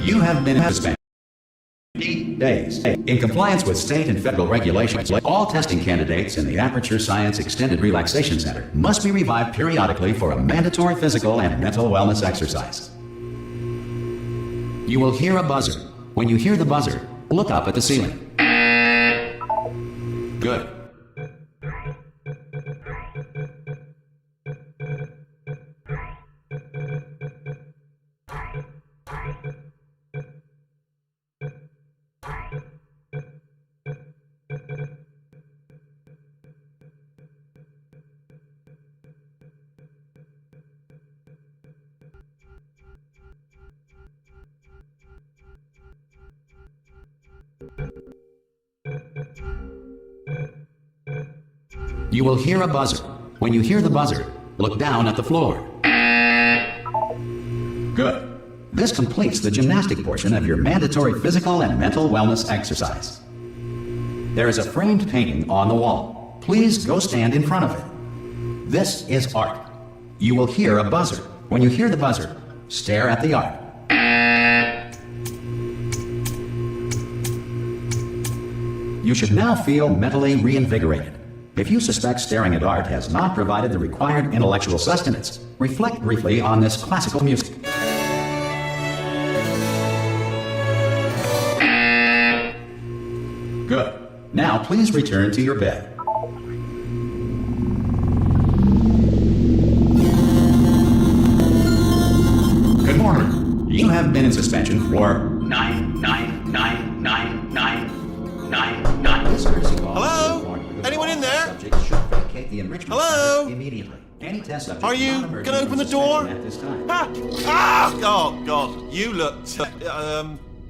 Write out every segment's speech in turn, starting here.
You have been suspended 8 days. In compliance with state and federal regulations, all testing candidates in the Aperture Science Extended Relaxation Center must be revived periodically for a mandatory physical and mental wellness exercise. You will hear a buzzer. When you hear the buzzer, look up at the ceiling. Good. You will hear a buzzer. When you hear the buzzer, look down at the floor. Good. This completes the gymnastic portion of your mandatory physical and mental wellness exercise. There is a framed painting on the wall. Please go stand in front of it. This is art. You will hear a buzzer. When you hear the buzzer, stare at the art. You should now feel mentally reinvigorated. If you suspect staring at art has not provided the required intellectual sustenance, reflect briefly on this classical music. Good. Now please return to your bed. Good morning. You have been in suspension for 9. Hello? Anyone in there? Hello? Immediately. Any test subject Are you gonna open the door? Ah! Ah! Oh God, you look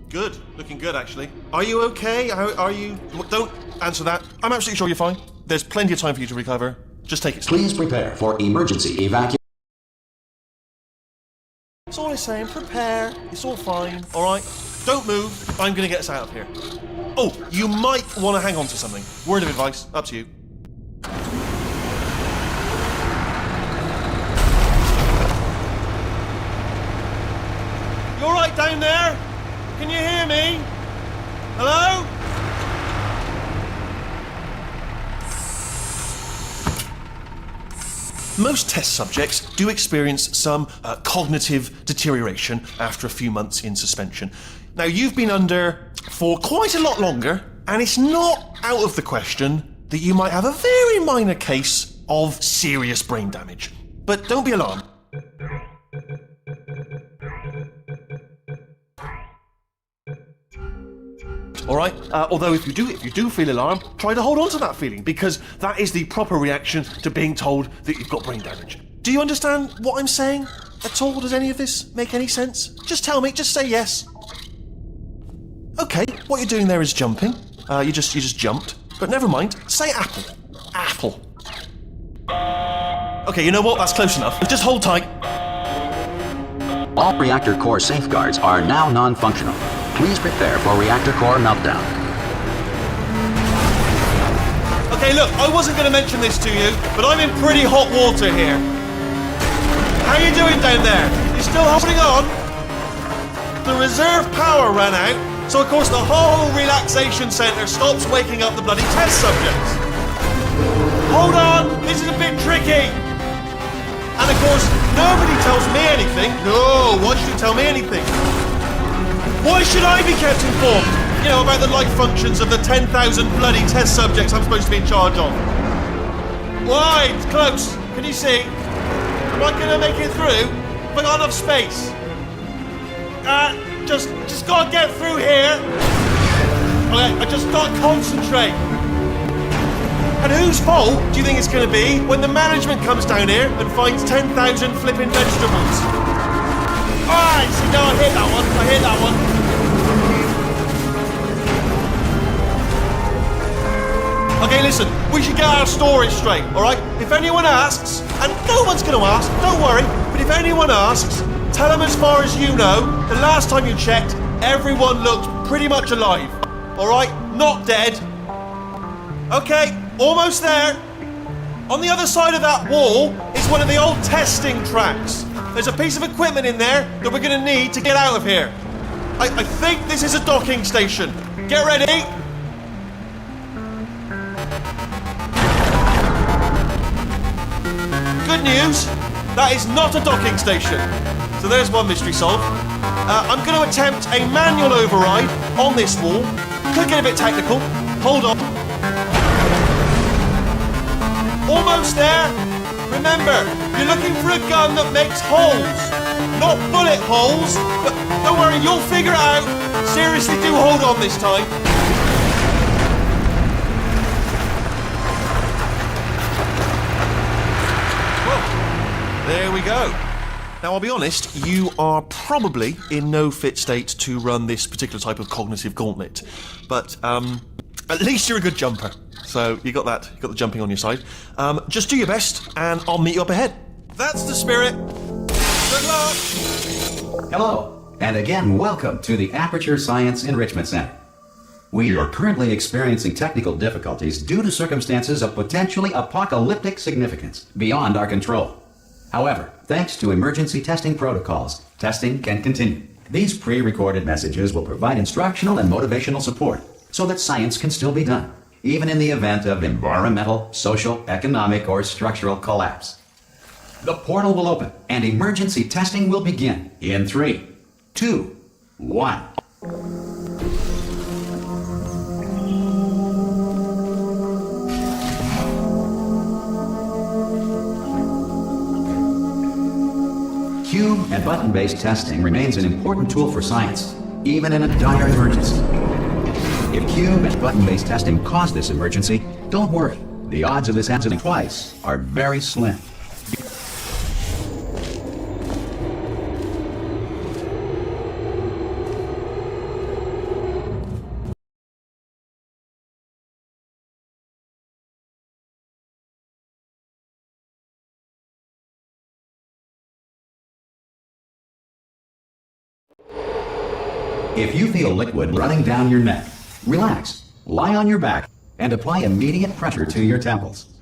good. Looking good, actually. Are you okay? Are you? Don't answer that. I'm absolutely sure you're fine. There's plenty of time for you to recover. Just take it slow. Please prepare for emergency evacuation. That's all I'm saying. Prepare. It's all fine. All right. Don't move. I'm gonna get us out of here. Oh, you might want to hang on to something. Word of advice. Up to you. You all right down there? Can you hear me? Hello? Most test subjects do experience some cognitive deterioration after a few months in suspension. Now, you've been under for quite a lot longer, and it's not out of the question that you might have a very minor case of serious brain damage. But don't be alarmed. All right. Although if you do feel alarmed, try to hold on to that feeling, because that is the proper reaction to being told that you've got brain damage. Do you understand what I'm saying at all? Does any of this make any sense? Just tell me. Just say yes. Okay. What you're doing there is jumping. You just jumped. But never mind. Say apple. Apple. Okay. You know what? That's close enough. Just hold tight. All reactor core safeguards are now non-functional. Please prepare for reactor core meltdown. Okay, look, I wasn't going to mention this to you, but I'm in pretty hot water here. How you doing down there? You still holding on? The reserve power ran out, so of course the whole relaxation centre stops waking up the bloody test subjects. Hold on, this is a bit tricky. And of course, nobody tells me anything. No, why should you tell me anything? Why should I be kept informed? You know, about the life functions of the 10,000 bloody test subjects I'm supposed to be in charge of. Why? It's close. Can you see? Am I gonna make it through? Have I got enough space? Just gotta get through here. Okay, I just gotta concentrate. And whose fault do you think it's gonna be when the management comes down here and finds 10,000 flipping vegetables? Alright, see, no, I hit that one. I hit that one. Okay, listen, we should get our story straight, alright? If anyone asks, and no one's gonna ask, don't worry, but if anyone asks, tell them as far as you know, the last time you checked, everyone looked pretty much alive. Alright? Not dead. Okay, almost there. On the other side of that wall is one of the old testing tracks. There's a piece of equipment in there that we're gonna need to get out of here. I think this is a docking station. Get ready. Good news, that is not a docking station. So there's one mystery solved. I'm going to attempt a manual override on this wall. Could get a bit technical. Hold on. Almost there. Remember, you're looking for a gun that makes holes. Not bullet holes. But don't worry, you'll figure it out. Seriously, do hold on this time. Well, there we go. Now, I'll be honest, you are probably in no fit state to run this particular type of cognitive gauntlet. But at least you're a good jumper. So you got that, you got the jumping on your side. Just do your best, and I'll meet you up ahead. That's the spirit. Good luck. Hello, and again, welcome to the Aperture Science Enrichment Center. We are currently experiencing technical difficulties due to circumstances of potentially apocalyptic significance beyond our control. However, thanks to emergency testing protocols, testing can continue. These pre-recorded messages will provide instructional and motivational support so that science can still be done, even in the event of environmental, social, economic, or structural collapse. The portal will open and emergency testing will begin in 3, 2, 1. Cube and button-based testing remains an important tool for science, even in a dire emergency. If cube and button-based testing caused this emergency, don't worry. The odds of this happening twice are very slim. If you feel liquid running down your neck, relax, lie on your back, and apply immediate pressure to your temples.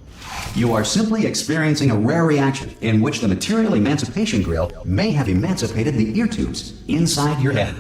You are simply experiencing a rare reaction in which the material emancipation grill may have emancipated the ear tubes inside your head.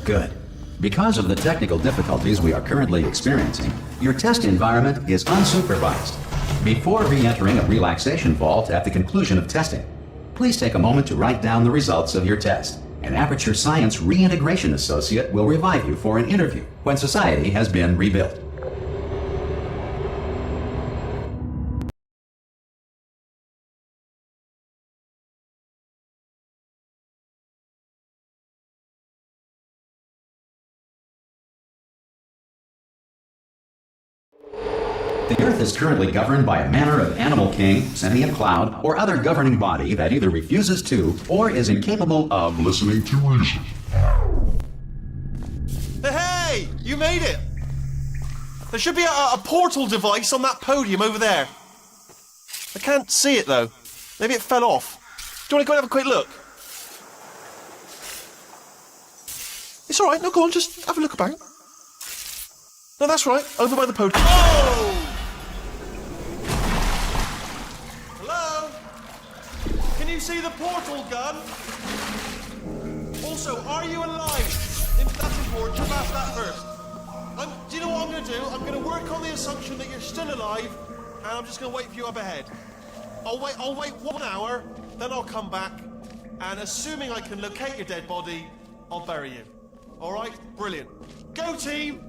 Good. Because of the technical difficulties we are currently experiencing, your test environment is unsupervised. Before re-entering a relaxation vault at the conclusion of testing, please take a moment to write down the results of your test. An Aperture Science Reintegration Associate will revive you for an interview when society has been rebuilt. The Earth is currently governed by a manner of animal king, sentient cloud, or other governing body that either refuses to or is incapable of listening to reason. Hey! You made it! There should be a portal device on that podium over there. I can't see it though. Maybe it fell off. Do you want to go and have a quick look? It's alright, no, go on, just have a look about. No, that's right, over by the podium. Oh! Hello? Can you see the portal gun? Also, are you alive? If that's important, just ask that first. Do you know what I'm going to do? I'm going to work on the assumption that you're still alive, and I'm just going to wait for you up ahead. I'll wait 1 hour, then I'll come back, and assuming I can locate your dead body, I'll bury you. Alright? Brilliant. Go team!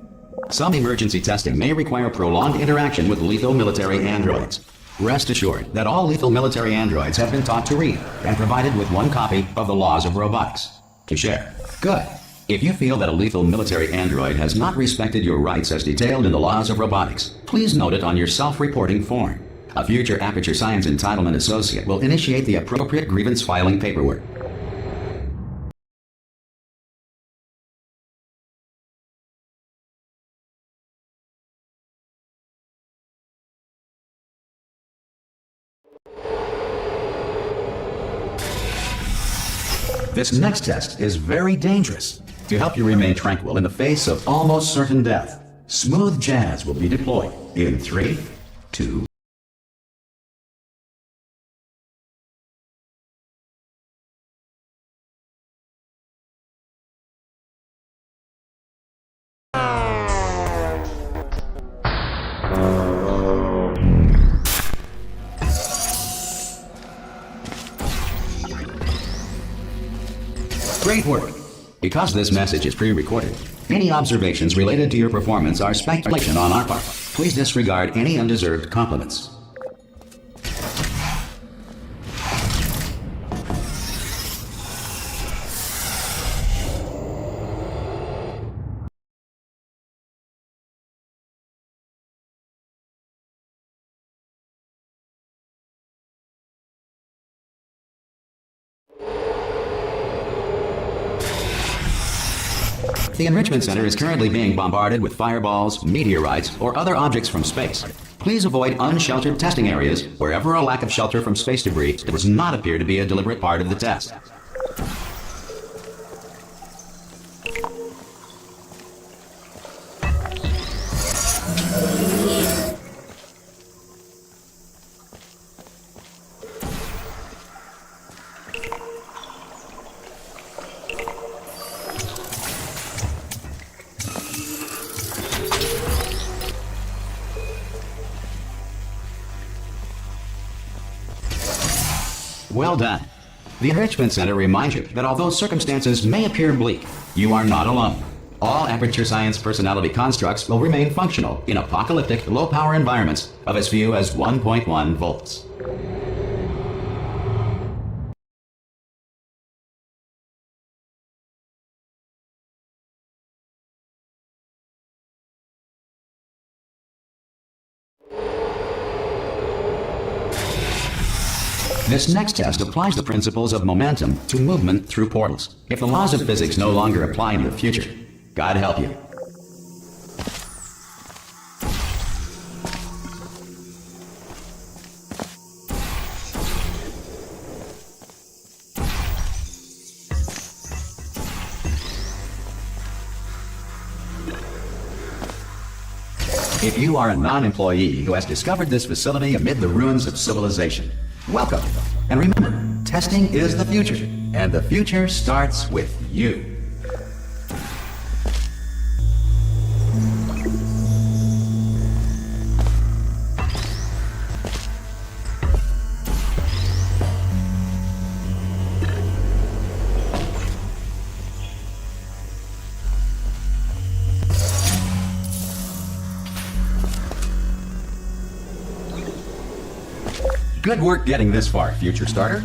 Some emergency testing may require prolonged interaction with lethal military androids. Rest assured that all lethal military androids have been taught to read and provided with 1 copy of the Laws of Robotics to share. Good. If you feel that a lethal military android has not respected your rights as detailed in the Laws of Robotics, please note it on your self-reporting form. A future Aperture Science Entitlement Associate will initiate the appropriate grievance filing paperwork. This next test is very dangerous. To help you remain tranquil in the face of almost certain death, smooth jazz will be deployed in 3, 2, Great work. Because this message is pre-recorded, any observations related to your performance are speculation on our part. Please disregard any undeserved compliments. The Enrichment Center is currently being bombarded with fireballs, meteorites, or other objects from space. Please avoid unsheltered testing areas wherever a lack of shelter from space debris does not appear to be a deliberate part of the test. Well done. The Enrichment Center reminds you that although circumstances may appear bleak, you are not alone. All Aperture Science personality constructs will remain functional in apocalyptic, low-power environments of as few as 1.1 volts. This next test applies the principles of momentum to movement through portals. If the laws of physics no longer apply in the future, God help you. If you are a non-employee who has discovered this facility amid the ruins of civilization, welcome. And remember, testing is the future, and the future starts with you. Good work getting this far, future starter.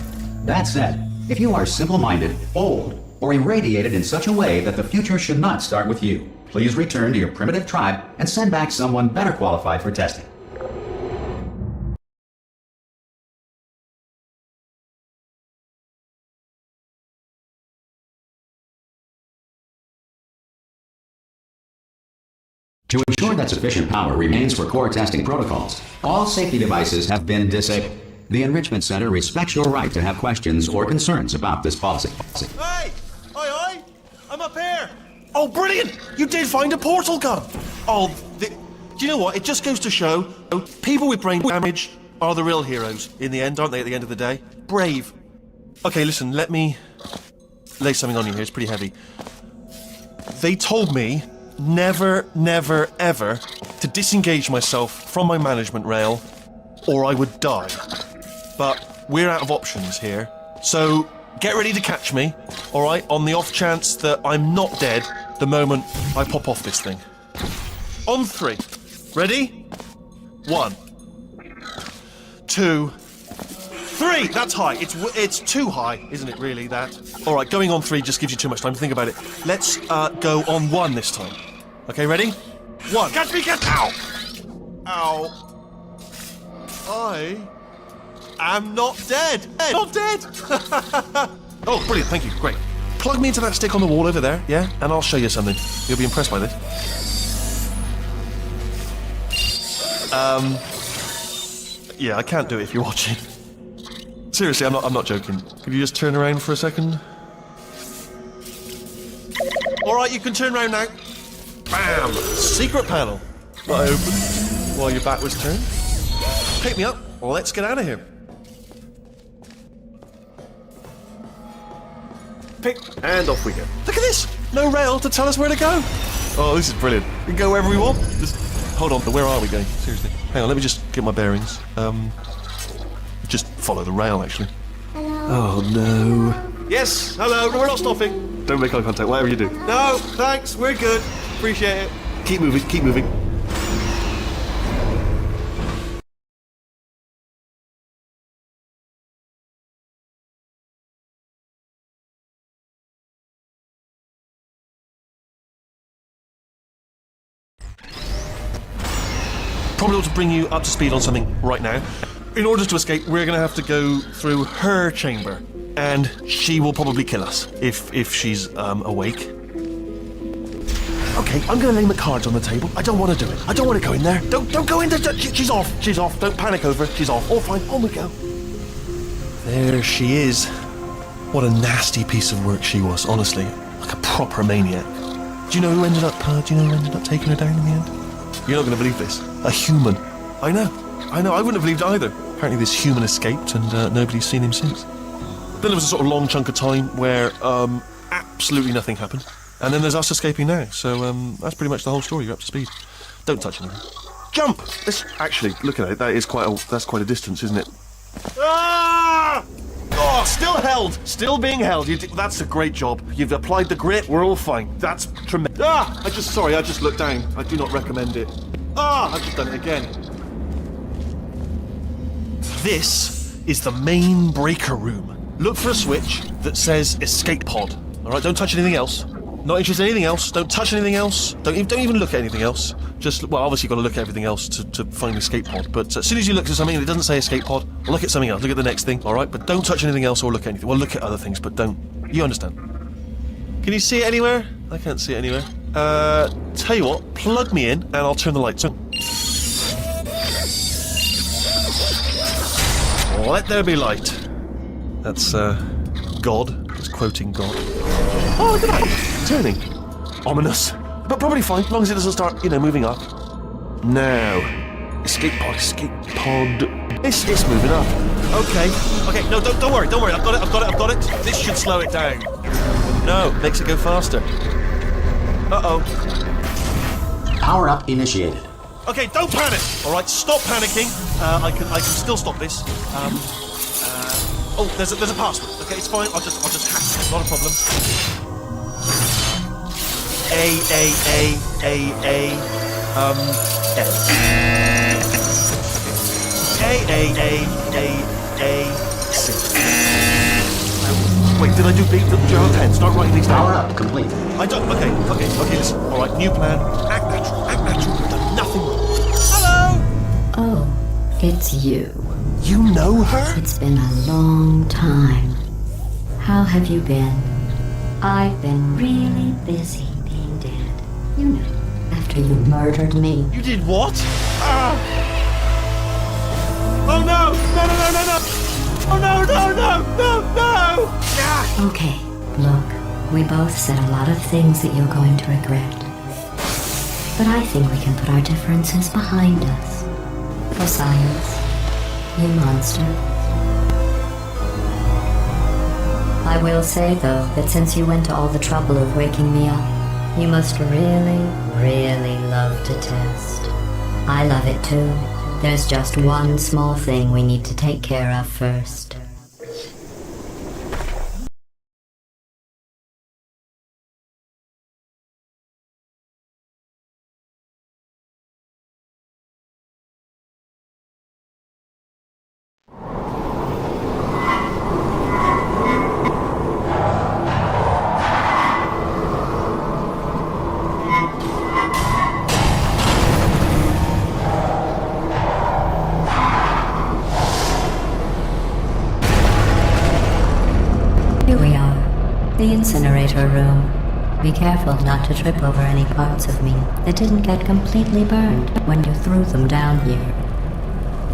That said, if you are simple-minded, old, or irradiated in such a way that the future should not start with you, please return to your primitive tribe and send back someone better qualified for testing. To ensure that sufficient power remains for core testing protocols, all safety devices have been disabled. The Enrichment Center respects your right to have questions or concerns about this policy. Hey! Oi! I'm up here! Oh, brilliant! You did find a portal gun! Oh, do you know what? It just goes to show people with brain damage are the real heroes in the end, aren't they, at the end of the day? Brave. Okay, listen, let me lay something on you here. It's pretty heavy. They told me never, never, ever to disengage myself from my management rail or I would die. But we're out of options here, so get ready to catch me, alright, on the off chance that I'm not dead the moment I pop off this thing. On 3. Ready? 1, 2, 3! That's high. It's too high, isn't it, really, that? Alright, going on 3 just gives you too much time to think about it. Let's go on 1 this time. Okay, ready? 1. Catch me, catch! Ow! Ow. I'm not dead. Not dead. Oh, brilliant. Thank you. Great. Plug me into that stick on the wall over there, yeah? And I'll show you something. You'll be impressed by this. Yeah, I can't do it if you're watching. Seriously, I'm not joking. Could you just turn around for a second? Alright, you can turn around now. Bam! Secret panel. I open while your back was turned. Pick me up. Let's get out of here. Pick. And off we go. Look at this! No rail to tell us where to go. Oh, this is brilliant. We can go wherever we want. Just hold on. Where are we going? Seriously. Hang on, let me just get my bearings. Just follow the rail, actually. Oh, no. Yes, hello. We're not stopping. Don't make eye contact, whatever you do. No, thanks. We're good. Appreciate it. Keep moving, keep moving. Probably ought to bring you up to speed on something right now. In order to escape, we're going to have to go through her chamber, and she will probably kill us if she's awake. Okay, I'm going to lay my cards on the table. I don't want to do it. I don't want to go in there. Don't go in there. She's off. She's off. Don't panic over her. She's off. All fine. On we go. There she is. What a nasty piece of work she was. Honestly, like a proper maniac. Do you know who ended up? Taking her down in the end? You're not going to believe this. A human. I know. I wouldn't have believed either. Apparently this human escaped and nobody's seen him since. Then there was a sort of long chunk of time where absolutely nothing happened. And then there's us escaping now. So that's pretty much the whole story. You're up to speed. Don't touch anything. Jump! Actually, look at it. That's quite a distance, isn't it? Ah! Oh, still held. Still being held. That's a great job. You've applied the grit. We're all fine. That's tremendous. Ah! I just looked down. I do not recommend it. Ah! I've just done it again. This is the main breaker room. Look for a switch that says escape pod. All right, don't touch anything else. Not interested in anything else. Don't touch anything else. Don't even look at anything else. Well, obviously you've got to look at everything else to find the escape pod. But as soon as you look at something and it doesn't say escape pod, look at something else. Look at the next thing, all right? But don't touch anything else or look at anything. Well, look at other things, but don't. You understand? Can you see it anywhere? I can't see it anywhere. Tell you what, plug me in and I'll turn the lights on. Let there be light. That's, God. It's quoting God. Oh, look at that! Turning. Ominous. But probably fine, as long as it doesn't start, moving up. Now. Escape pod. It's moving up. Okay, no, don't worry. I've got it. This should slow it down. No, makes it go faster. Uh-oh. Power up initiated. Okay, don't panic! Alright, stop panicking. I can still stop this. Oh, there's a password. Okay, it's fine. I'll just hack it. Not a problem. C. Wait, did I do B? Do you have a pen? Start writing these down. Power up complete. I don't. Okay, listen. Alright, new plan. Act natural. You've done nothing wrong. Hello! Oh, it's you. You know her? It's been a long time. How have you been? I've been really busy being dead. You know, after you murdered me. You did what? Ah! Oh no! No! Oh no! Ah! Okay, look, we both said a lot of things that you're going to regret. But I think we can put our differences behind us. For science, you monster. I will say, though, that since you went to all the trouble of waking me up, you must really, really love to test. I love it too. There's just one small thing we need to take care of first. The incinerator room. Be careful not to trip over any parts of me that didn't get completely burned when you threw them down here.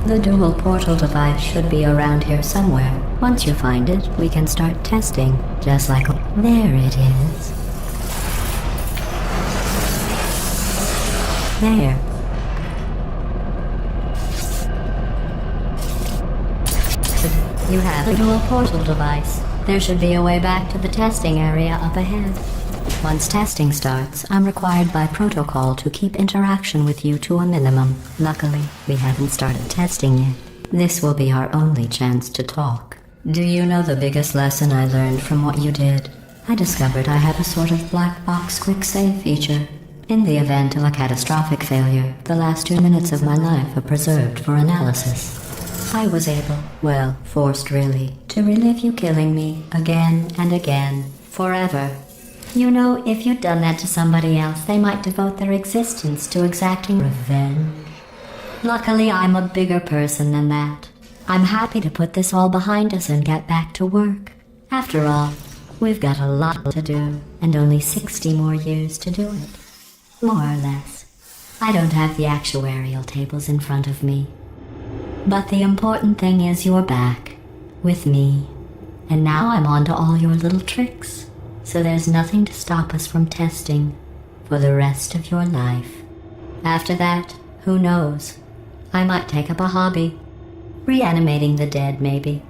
The dual portal device should be around here somewhere. Once you find it, we can start testing, just like... There it is. There. You have a dual portal device. There should be a way back to the testing area up ahead. Once testing starts, I'm required by protocol to keep interaction with you to a minimum. Luckily, we haven't started testing yet. This will be our only chance to talk. Do you know the biggest lesson I learned from what you did? I discovered I have a sort of black box quick save feature. In the event of a catastrophic failure, the last 2 minutes of my life are preserved for analysis. I was able, well, forced really, to relive you killing me again and again, forever. You know, if you'd done that to somebody else, they might devote their existence to exacting revenge. Luckily, I'm a bigger person than that. I'm happy to put this all behind us and get back to work. After all, we've got a lot to do, and only 60 more years to do it. More or less. I don't have the actuarial tables in front of me. But the important thing is you're back, with me. And now I'm on to all your little tricks, so there's nothing to stop us from testing for the rest of your life. After that, who knows? I might take up a hobby. Reanimating the dead, maybe.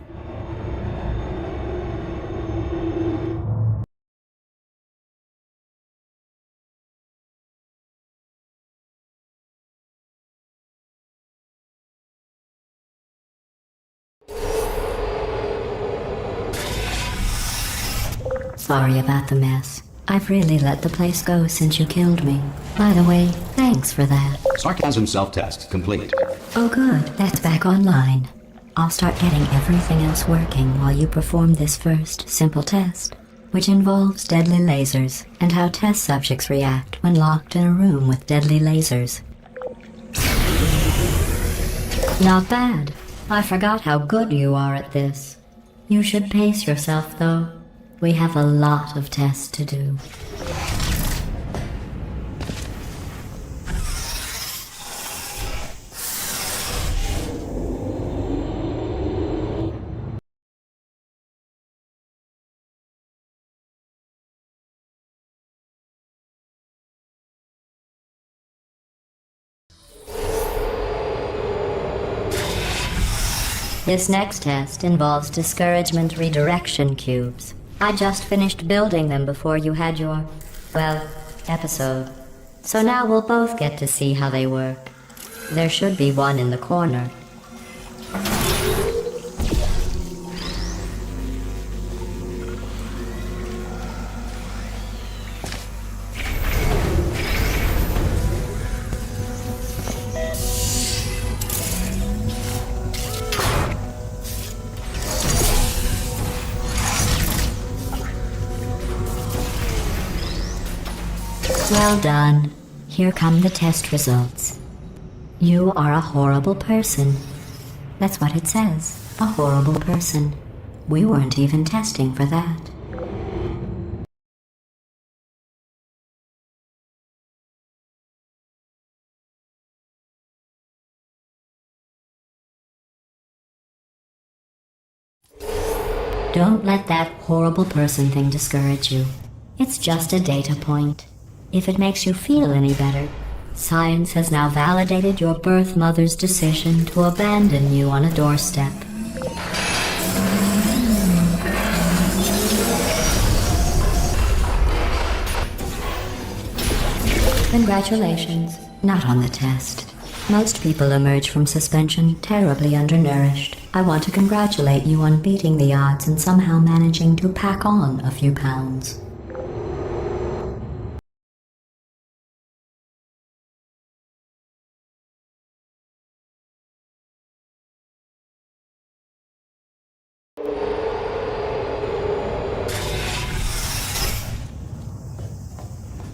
Sorry about the mess. I've really let the place go since you killed me. By the way, thanks for that. Sarcasm self-test complete. Oh good, that's back online. I'll start getting everything else working while you perform this first, simple test, which involves deadly lasers and how test subjects react when locked in a room with deadly lasers. Not bad. I forgot how good you are at this. You should pace yourself, though. We have a lot of tests to do. This next test involves discouragement redirection cubes. I just finished building them before you had your, well, episode. So now we'll both get to see how they work. There should be one in the corner. Well done. Here come the test results. You are a horrible person. That's what it says. A horrible person. We weren't even testing for that. Don't let that horrible person thing discourage you. It's just a data point. If it makes you feel any better, science has now validated your birth mother's decision to abandon you on a doorstep. Congratulations. Not on the test. Most people emerge from suspension terribly undernourished. I want to congratulate you on beating the odds and somehow managing to pack on a few pounds.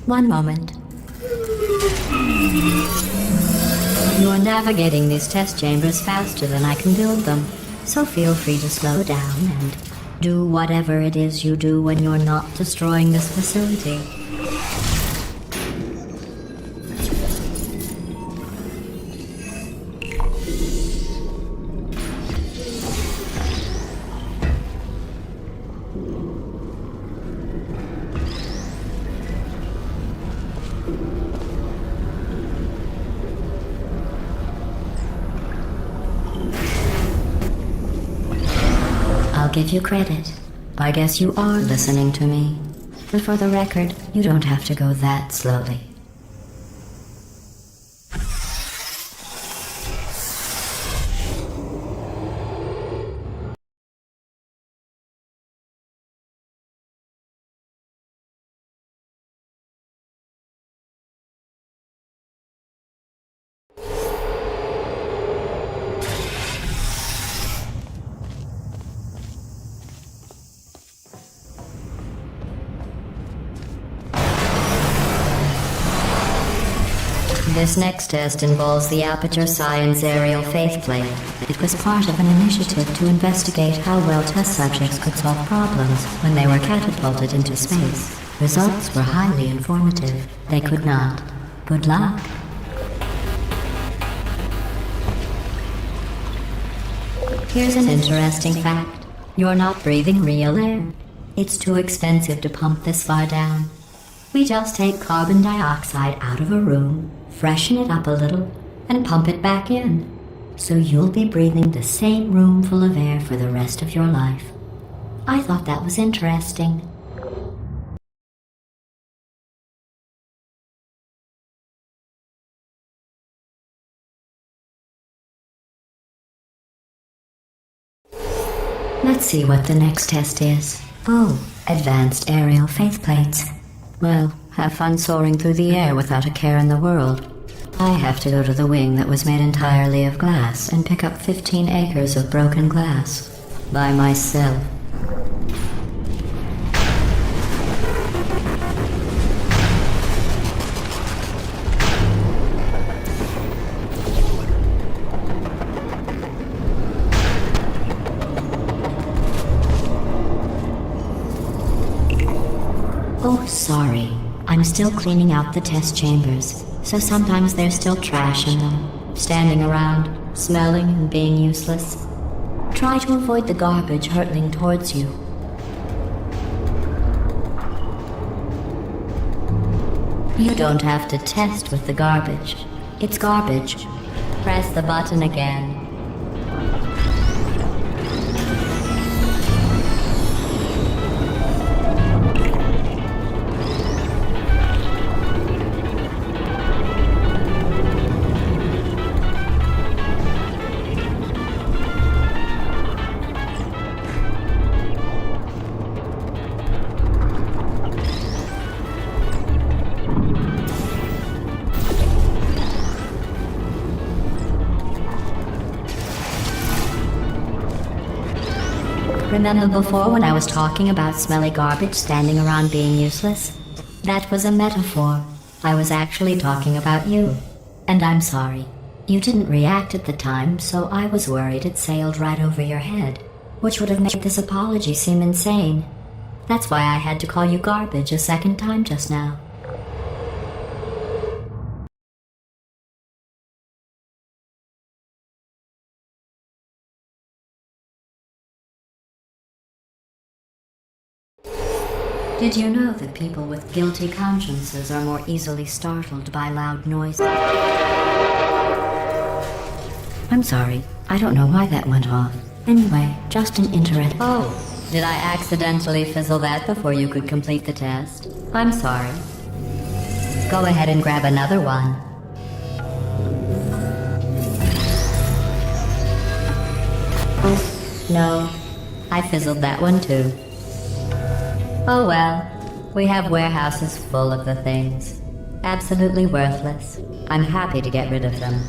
One moment. You're navigating these test chambers faster than I can build them, so feel free to slow down and do whatever it is you do when you're not destroying this facility. give you credit. I guess you are listening to me. But for the record, you don't have to go that slowly. This next test involves the Aperture Science Aerial Faithplate. It was part of an initiative to investigate how well test subjects could solve problems when they were catapulted into space. Results were highly informative. They could not. Good luck. Here's an interesting fact. You're not breathing real air. It's too expensive to pump this far down. We just take carbon dioxide out of a room, freshen it up a little, and pump it back in. So you'll be breathing the same room full of air for the rest of your life. I thought that was interesting. Let's see what the next test is. Oh, advanced aerial faithplates. Well, have fun soaring through the air without a care in the world. I have to go to the wing that was made entirely of glass and pick up 15 acres of broken glass. By myself. Oh, sorry. I'm still cleaning out the test chambers, so sometimes there's still trash in them, standing around, smelling and being useless. Try to avoid the garbage hurtling towards you. You don't have to test with the garbage. It's garbage. Press the button again. Remember before when I was talking about smelly garbage standing around being useless? That was a metaphor. I was actually talking about you. And I'm sorry. You didn't react at the time, so I was worried it sailed right over your head, which would have made this apology seem insane. That's why I had to call you garbage a second time just now. Did you know that people with guilty consciences are more easily startled by loud noises? I'm sorry. I don't know why that went off. Anyway, just an interest. Oh, did I accidentally fizzle that before you could complete the test? I'm sorry. Go ahead and grab another one. Oh, no. I fizzled that one too. Oh well, we have warehouses full of the things. Absolutely worthless. I'm happy to get rid of them.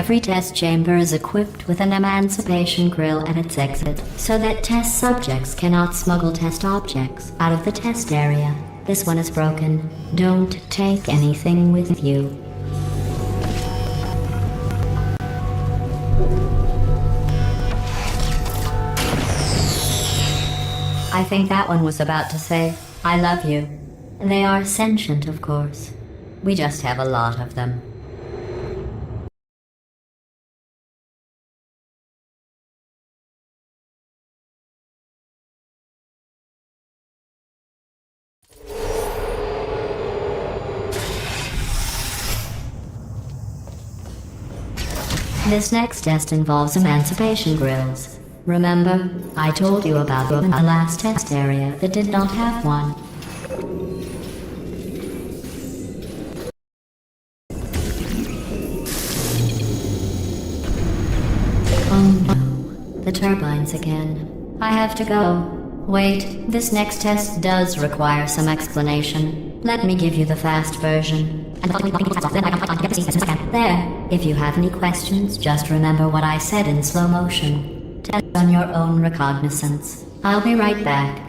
Every test chamber is equipped with an emancipation grill at its exit, so that test subjects cannot smuggle test objects out of the test area. This one is broken. Don't take anything with you. I think that one was about to say, I love you. They are sentient, of course. We just have a lot of them. This next test involves emancipation grills. Remember, I told you about the last test area that did not have one. Oh no, the turbines again. I have to go. Wait, this next test does require some explanation. Let me give you the fast version. There, if you have any questions, just remember what I said in slow motion. Test on your own recognizance. I'll be right back.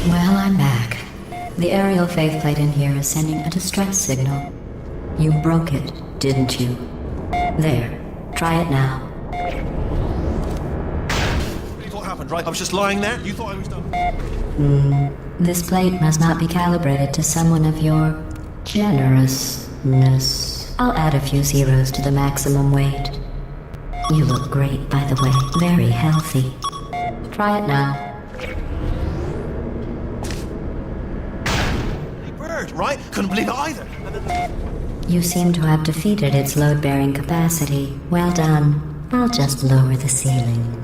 Well, I'm back. The aerial faceplate in here is sending a distress signal. You broke it, didn't you? There, try it now. You thought happened, right? I was just lying there. You thought I was done. This plate must not be calibrated to someone of your generousness. I'll add a few zeros to the maximum weight. You look great, by the way. Very healthy. Try it now. Right? Couldn't believe it either. You seem to have defeated its load-bearing capacity. Well done. I'll just lower the ceiling.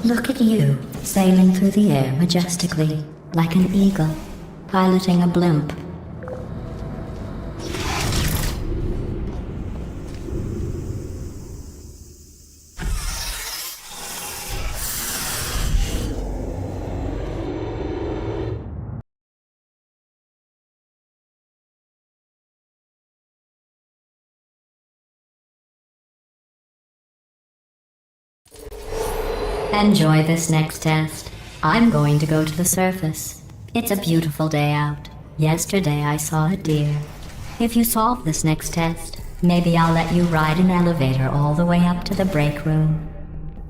Look at you, sailing through the air majestically, like an eagle, piloting a blimp. Enjoy this next test. I'm going to go to the surface. It's a beautiful day out. Yesterday I saw a deer. If you solve this next test, maybe I'll let you ride an elevator all the way up to the break room.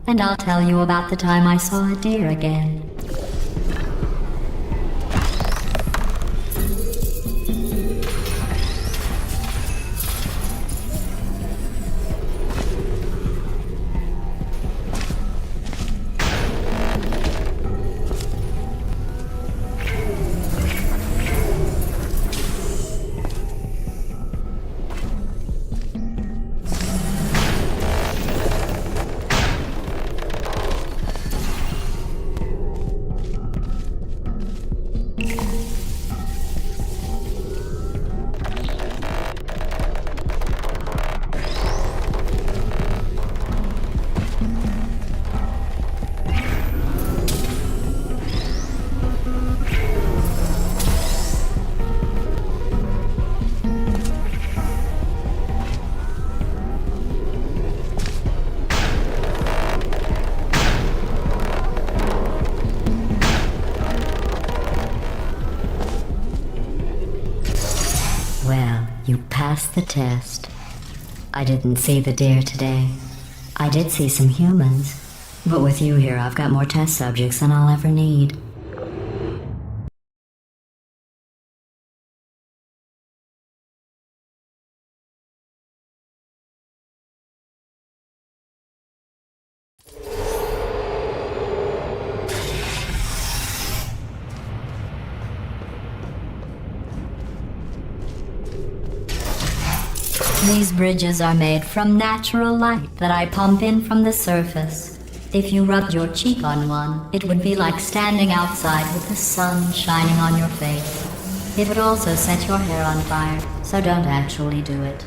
And I'll tell you about the time I saw a deer again. You've passed the test. I didn't see the deer today. I did see some humans. But with you here, I've got more test subjects than I'll ever need. These bridges are made from natural light that I pump in from the surface. If you rubbed your cheek on one, it would be like standing outside with the sun shining on your face. It would also set your hair on fire, so don't actually do it.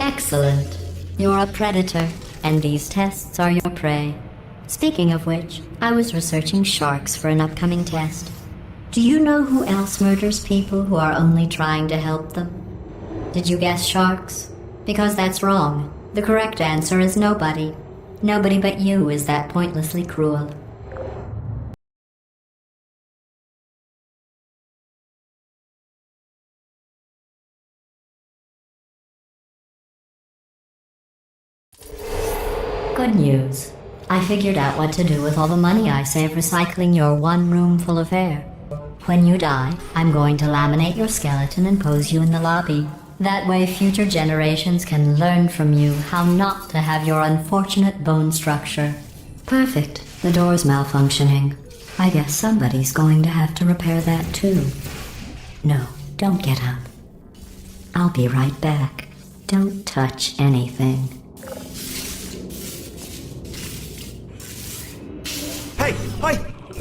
Excellent. You're a predator, and these tests are your prey. Speaking of which, I was researching sharks for an upcoming test. Do you know who else murders people who are only trying to help them? Did you guess sharks? Because that's wrong. The correct answer is nobody. Nobody but you is that pointlessly cruel. Good news. I figured out what to do with all the money I save recycling your one room full of hair. When you die, I'm going to laminate your skeleton and pose you in the lobby. That way future generations can learn from you how not to have your unfortunate bone structure. Perfect. The door's malfunctioning. I guess somebody's going to have to repair that too. No, don't get up. I'll be right back. Don't touch anything. Hey, hi!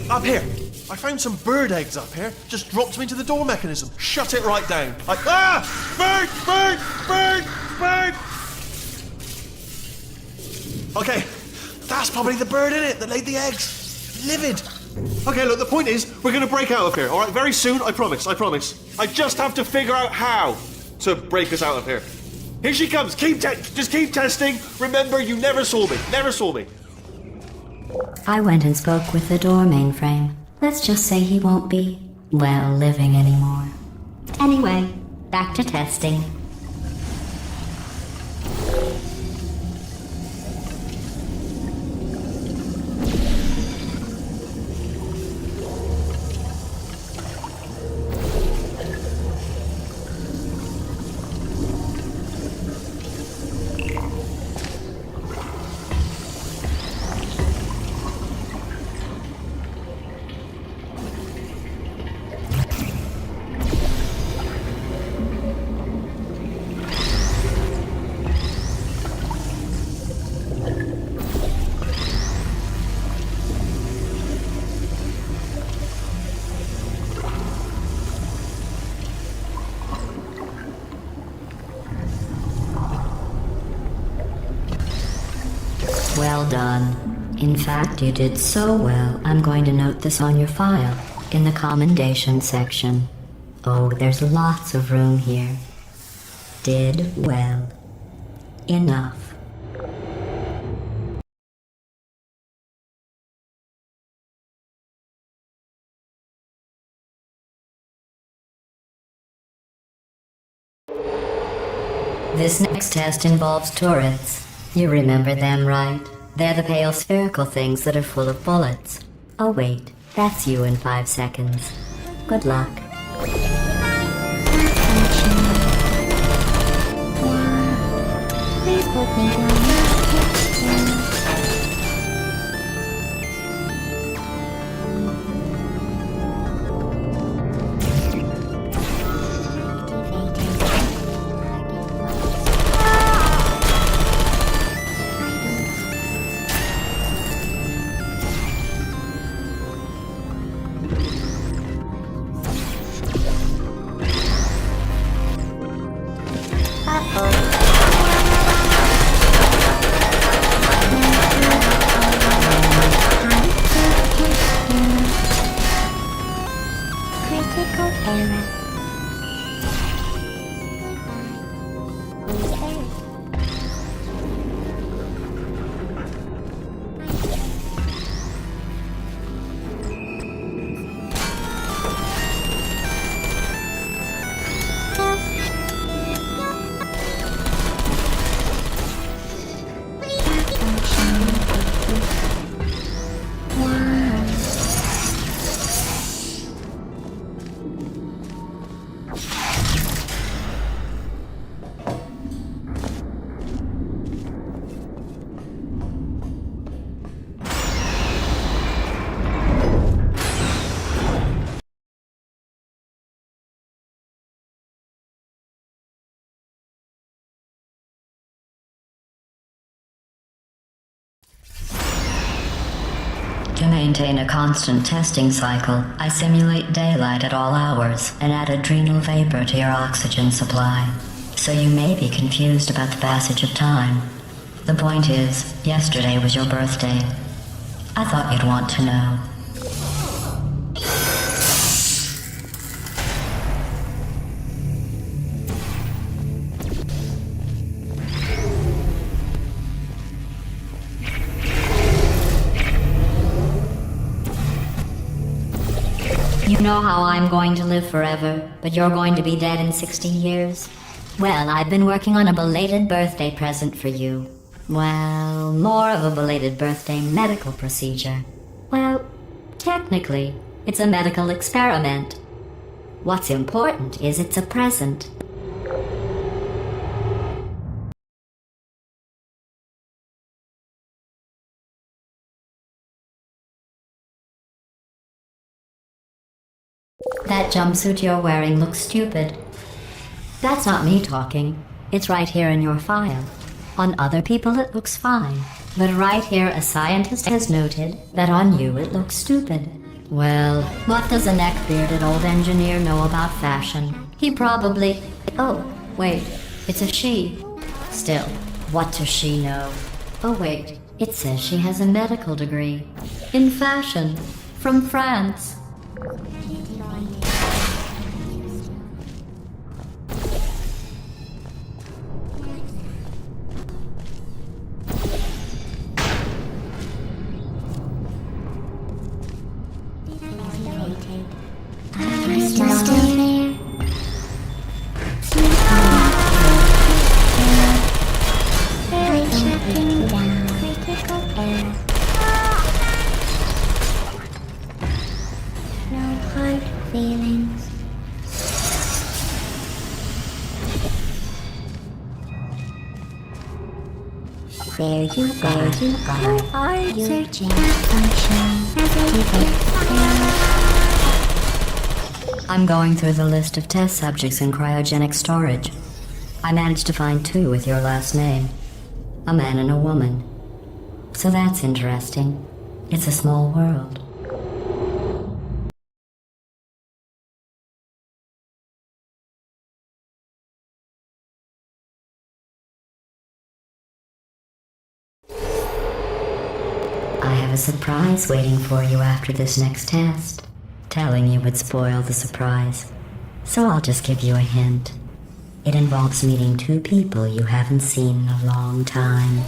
Up here! I found some bird eggs up here. Just dropped them into the door mechanism. Shut it right down. Bird! Bird! Bird! Bird! Okay, that's probably the bird in it that laid the eggs. Livid. Okay, look, the point is, we're gonna break out of here, alright? Very soon, I promise, I promise. I just have to figure out how to break us out of here. Here she comes. Just keep testing. Remember, you never saw me. Never saw me. I went and spoke with the door mainframe. Let's just say he won't be, well, living anymore. Anyway, back to testing. Well done. In fact, you did so well, I'm going to note this on your file, in the commendation section. Oh, there's lots of room here. Did well. Enough. This next test involves turrets. You remember them, right? They're the pale spherical things that are full of bullets. Oh wait, that's you in 5 seconds. Good luck. Please put me down. To maintain a constant testing cycle, I simulate daylight at all hours and add adrenal vapor to your oxygen supply. So you may be confused about the passage of time. The point is, yesterday was your birthday. I thought you'd want to know. You know how I'm going to live forever, but you're going to be dead in 60 years? Well, I've been working on a belated birthday present for you. Well, more of a belated birthday medical procedure. Well, technically, it's a medical experiment. What's important is it's a present. That jumpsuit you're wearing looks stupid. That's not me talking. It's right here in your file. On other people it looks fine. But right here a scientist has noted that on you it looks stupid. Well, what does a neck-bearded old engineer know about fashion? He probably... Oh, wait, it's a she. Still, what does she know? Oh wait, it says she has a medical degree. In fashion. From France. There you go. Searching function. I'm going through the list of test subjects in cryogenic storage. I managed to find 2 with your last name. A man and a woman. So that's interesting. It's a small world. I have a surprise waiting for you after this next test. Telling you would spoil the surprise. So I'll just give you a hint. It involves meeting 2 people you haven't seen in a long time.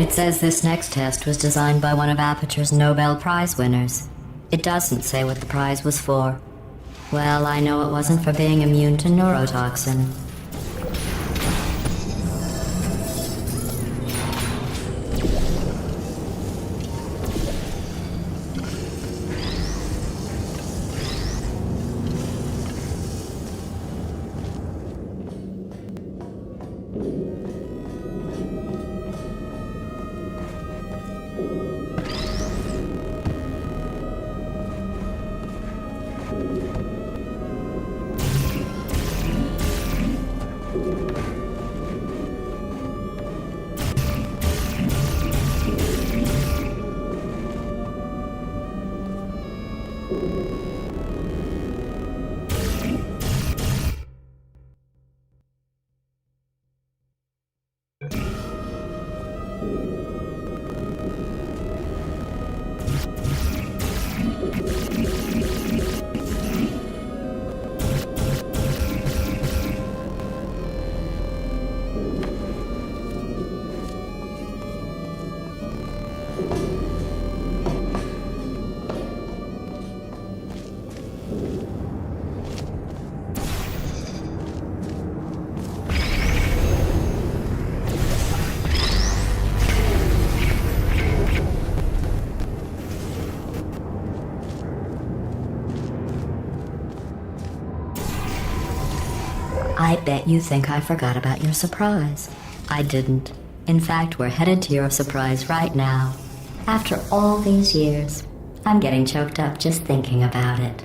It says this next test was designed by one of Aperture's Nobel Prize winners. It doesn't say what the prize was for. Well, I know it wasn't for being immune to neurotoxin. I bet you think I forgot about your surprise. I didn't. In fact, we're headed to your surprise right now. After all these years, I'm getting choked up just thinking about it.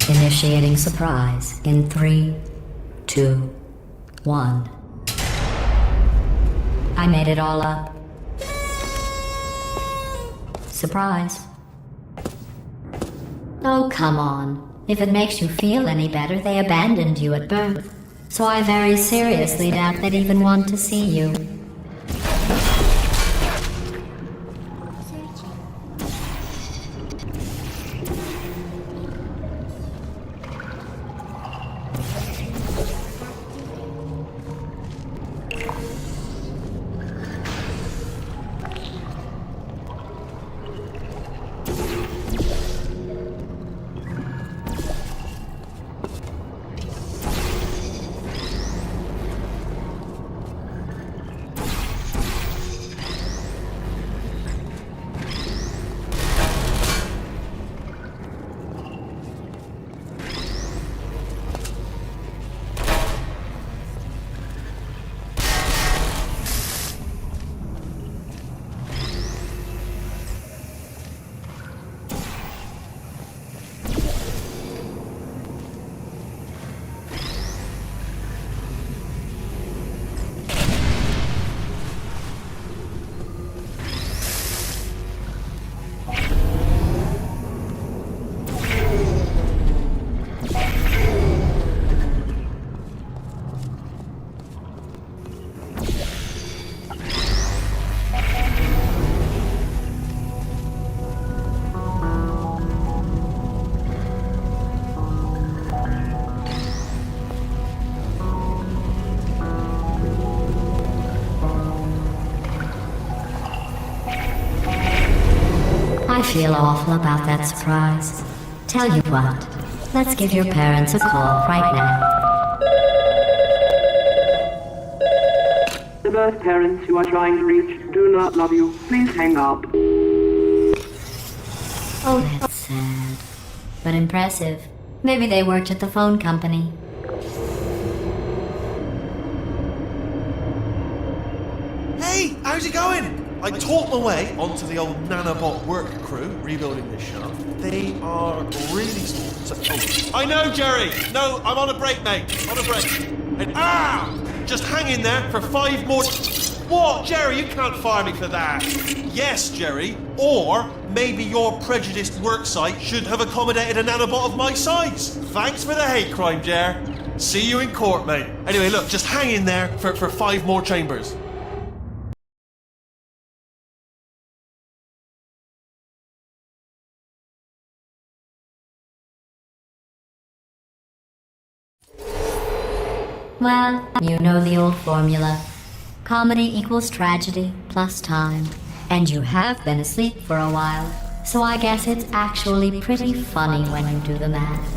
Initiating surprise in 3, 2, 1. I made it all up. Surprise. Oh, come on. If it makes you feel any better, they abandoned you at birth. So I very seriously doubt they'd even want to see you. I feel awful about that surprise. Tell you what, let's give your parents a call right now. The birth parents you are trying to reach do not love you. Please hang up. Oh, that's sad. But impressive. Maybe they worked at the phone company. Hey, how's it going? I taught my way onto the old nanobot work crew rebuilding this shaft. They are really small. So, I know, Jerry! No, I'm on a break, mate. On a break. And, Just hang in there for 5 more... What? Jerry, you can't fire me for that. Yes, Jerry. Or maybe your prejudiced worksite should have accommodated a nanobot of my size. Thanks for the hate crime, Jer. See you in court, mate. Anyway, look, just hang in there for 5 more chambers. Well, you know the old formula. Comedy equals tragedy plus time. And you have been asleep for a while, so I guess it's actually pretty funny when you do the math.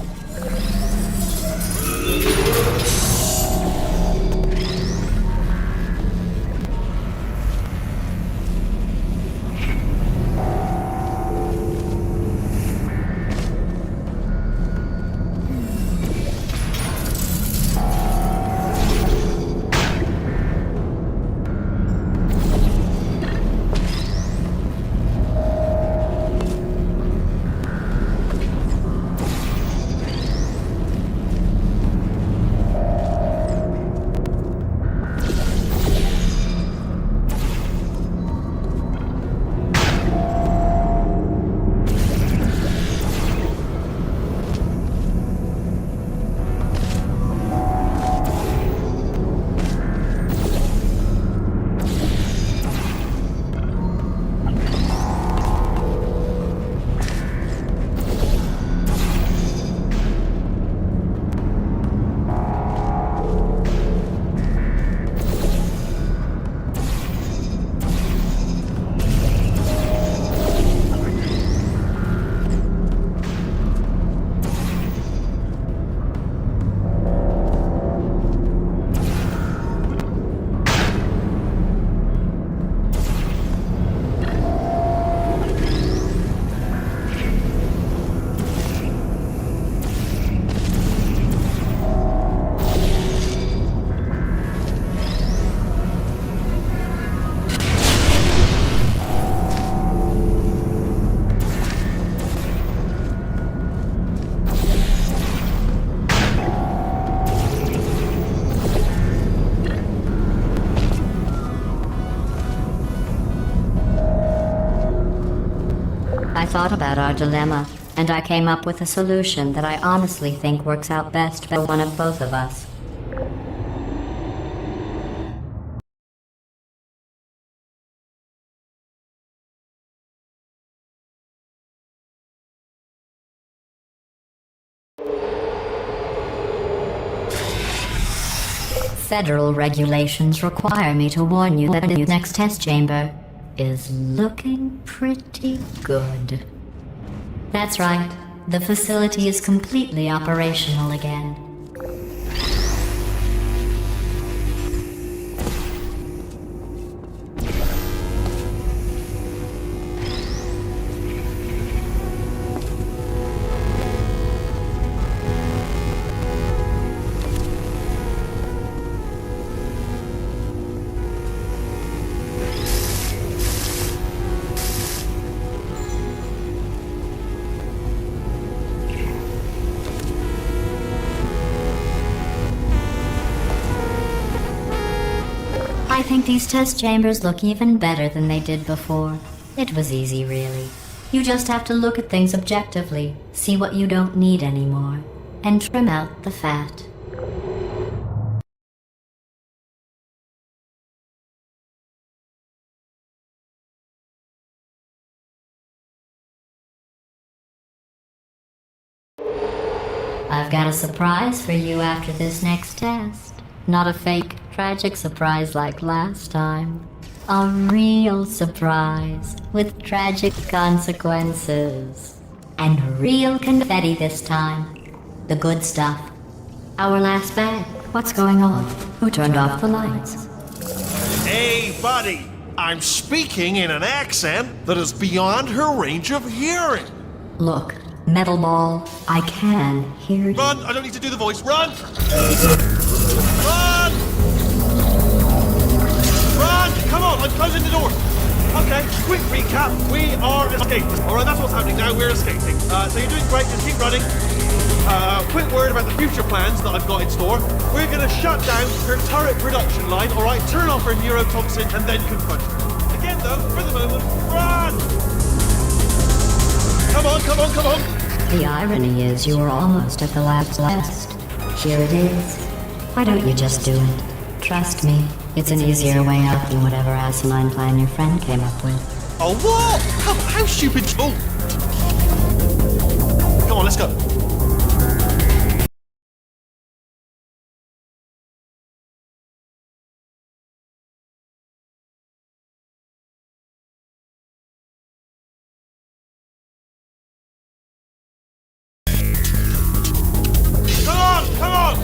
I thought about our dilemma, and I came up with a solution that I honestly think works out best for one of both of us. Federal regulations require me to warn you that the next test chamber is looking pretty good. That's right, the facility is completely operational again. I think these test chambers look even better than they did before. It was easy, really. You just have to look at things objectively, see what you don't need anymore, and trim out the fat. I've got a surprise for you after this next test. Not a fake, tragic surprise like last time. A real surprise with tragic consequences. And real confetti this time. The good stuff. Our last bag. What's going on? Who turned off the lights? Hey, buddy! I'm speaking in an accent that is beyond her range of hearing. Look, Metal Ball, I can hear you. Run! I don't need to do the voice. Run! Run! Run! Come on, I'm closing the door. Okay, quick recap. We are escaping. Alright, that's what's happening now. We're escaping. So you're doing great. Just keep running. Quick word about the future plans that I've got in store. We're gonna shut down her turret production line, alright? Turn off her neurotoxin and then confront her. Again though, for the moment, run! Come on, come on, come on! The irony is you were almost at the last. Here it is. Why don't you just do it? Trust me, it's an easier way out than whatever asinine plan your friend came up with. Oh, what? How stupid. Oh! Come on, let's go. Come on!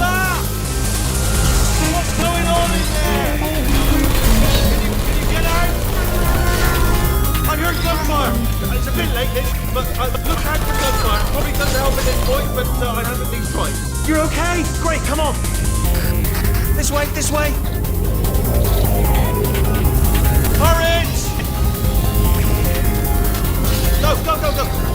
Ah! What's going on in there? Can you get out? I heard gunfire. It's a bit late, but look out for gunfire. Probably doesn't help at this point, but I haven't been tried. You're okay? Great, come on. This way, this way. Courage! Go, go, go, go!